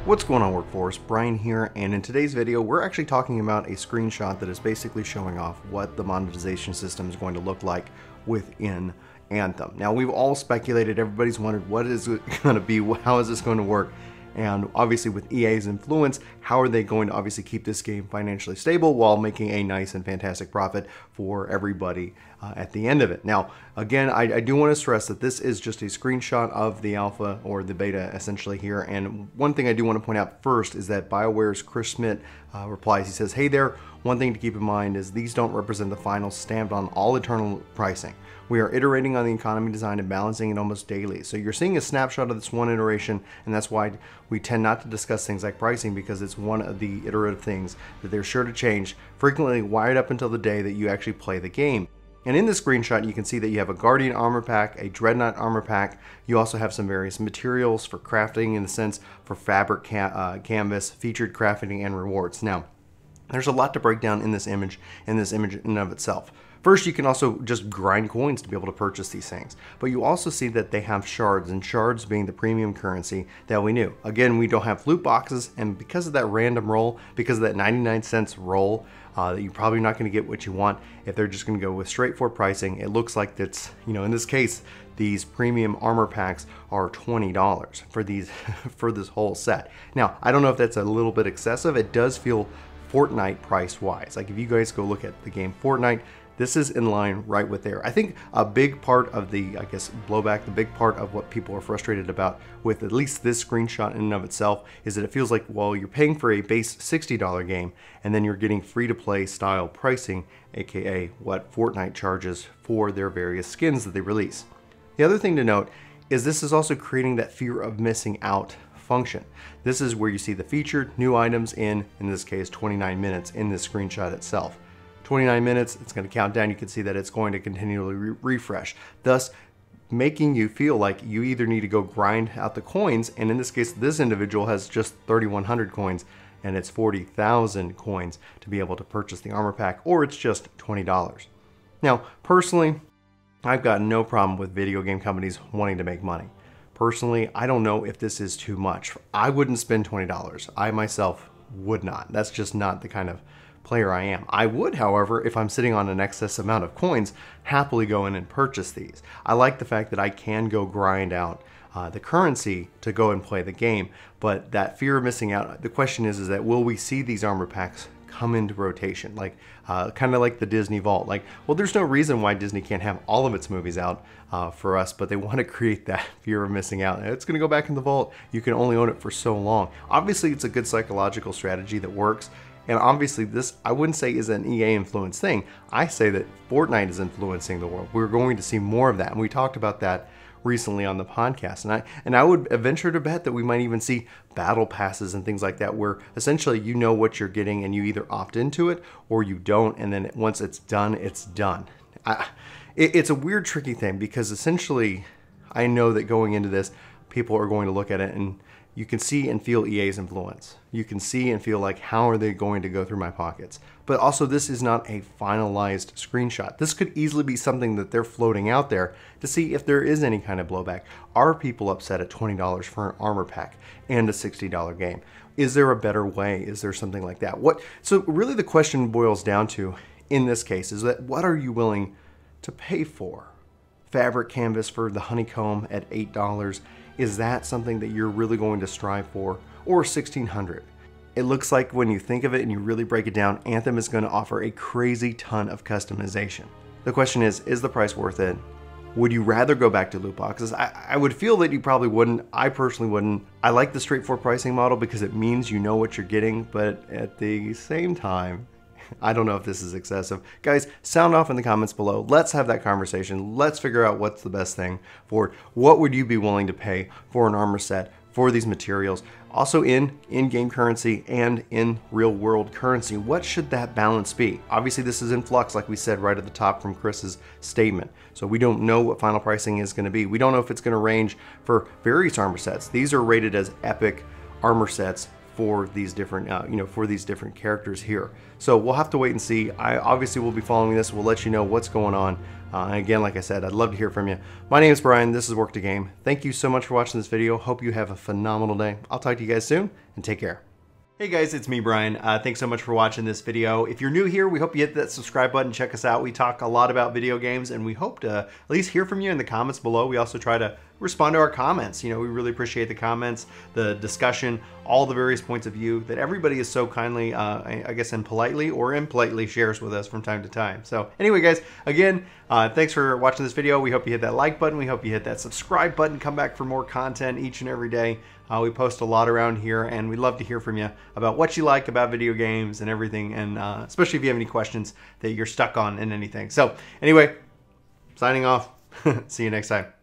What's going on, workforce? Brian here, and in today's video we're actually talking about a screenshot that is basically showing off what the monetization system is going to look like within Anthem. Now, we've all speculated, everybody's wondered what is it going to be, how is this going to work, and obviously with EA's influence, how are they going to obviously keep this game financially stable while making a nice and fantastic profit for everybody at the end of it. Now, again, I do want to stress that this is just a screenshot of the alpha or the beta essentially here, and one thing I do want to point out first is that BioWare's Chris Schmidt replies. He says, "Hey there, one thing to keep in mind is these don't represent the final stamped on all eternal pricing. We are iterating on the economy design and balancing it almost daily." So you're seeing a snapshot of this one iteration, and that's why we tend not to discuss things like pricing, because it's one of the iterative things that they're sure to change frequently right up until the day that you actually play the game. And in this screenshot, you can see that you have a Guardian armor pack, a Dreadnought armor pack. You also have some various materials for crafting, in the sense for fabric canvas, featured crafting, and rewards. Now, there's a lot to break down in this image in and of itself. First, you can also just grind coins to be able to purchase these things. But you also see that they have shards, and shards being the premium currency that we knew. Again, we don't have loot boxes, and because of that random roll, because of that 99 cents roll, you're probably not going to get what you want if they're just going to go with straightforward pricing. It looks like that's, in this case, these premium armor packs are $20 for these for this whole set. Now, I don't know if that's a little bit excessive. It does feel Fortnite price-wise. Like, if you guys go look at the game Fortnite, this is in line right with there. I think a big part of the, blowback, the big part of what people are frustrated about with at least this screenshot in and of itself is that it feels like, well, you're paying for a base $60 game and then you're getting free-to-play style pricing, aka what Fortnite charges for their various skins that they release. The other thing to note is this is also creating that fear of missing out function. This is where you see the featured new items in this case, 29 minutes in this screenshot itself. 29 minutes, it's going to count down. You can see that it's going to continually refresh, thus making you feel like you either need to go grind out the coins, and in this case, this individual has just 3,100 coins, and it's 40,000 coins to be able to purchase the armor pack, or it's just $20. Now, personally, I've got no problem with video game companies wanting to make money. Personally, I don't know if this is too much. I wouldn't spend $20. I myself would not. That's just not the kind of player I am. I would, however, if I'm sitting on an excess amount of coins, happily go in and purchase these. I like the fact that I can go grind out the currency to go and play the game, but that fear of missing out, the question is that will we see these armor packs come into rotation, like kind of like the Disney Vault? Like, well, there's no reason why Disney can't have all of its movies out for us, but they want to create that fear of missing out. It's going to go back in the vault. You can only own it for so long. Obviously, it's a good psychological strategy that works. And obviously this, I wouldn't say is an EA influenced thing. I say that Fortnite is influencing the world. We're going to see more of that. And we talked about that recently on the podcast. And I would venture to bet that we might even see battle passes and things like that, where essentially you know what you're getting and you either opt into it or you don't. And then once it's done, it's done. It's a weird, tricky thing, because essentially I know that going into this, people are going to look at it and you can see and feel EA's influence. You can see and feel like, how are they going to go through my pockets? But also, this is not a finalized screenshot. This could easily be something that they're floating out there to see if there is any kind of blowback. Are people upset at $20 for an armor pack and a $60 game? Is there a better way? Is there something like that? So really the question boils down to, in this case, is that what are you willing to pay for? Fabric canvas for the honeycomb at $8. Is that something that you're really going to strive for? Or $1,600? It looks like when you think of it and you really break it down, Anthem is going to offer a crazy ton of customization. The question is the price worth it? Would you rather go back to loot boxes? I would feel that you probably wouldn't. I personally wouldn't. I like the straightforward pricing model because it means you know what you're getting, but at the same time, I don't know if this is excessive. Guys, sound off in the comments below. Let's have that conversation. Let's figure out what's the best thing for it. What would you be willing to pay for an armor set, for these materials? Also in-game currency and in real-world currency. What should that balance be? Obviously, this is in flux, like we said right at the top from Chris's statement. So we don't know what final pricing is going to be. We don't know if it's going to range for various armor sets. These are rated as epic armor sets for these different, for these different characters here. So we'll have to wait and see. I obviously will be following this. We'll let you know what's going on. And again, like I said, I'd love to hear from you. My name is Brian. This is Work to Game. Thank you so much for watching this video. Hope you have a phenomenal day. I'll talk to you guys soon, and take care. Hey guys, it's me, Brian. Thanks so much for watching this video. If you're new here, we hope you hit that subscribe button. Check us out. We talk a lot about video games, and we hope to at least hear from you in the comments below. We also try to respond to our comments. We really appreciate the comments, the discussion, all the various points of view that everybody is so kindly, I guess, and politely or impolitely shares with us from time to time. So anyway, guys, again, thanks for watching this video. We hope you hit that like button. We hope you hit that subscribe button. Come back for more content each and every day. We post a lot around here, and we'd love to hear from you about what you like about video games and everything, and especially if you have any questions that you're stuck on in anything. So anyway, signing off. See you next time.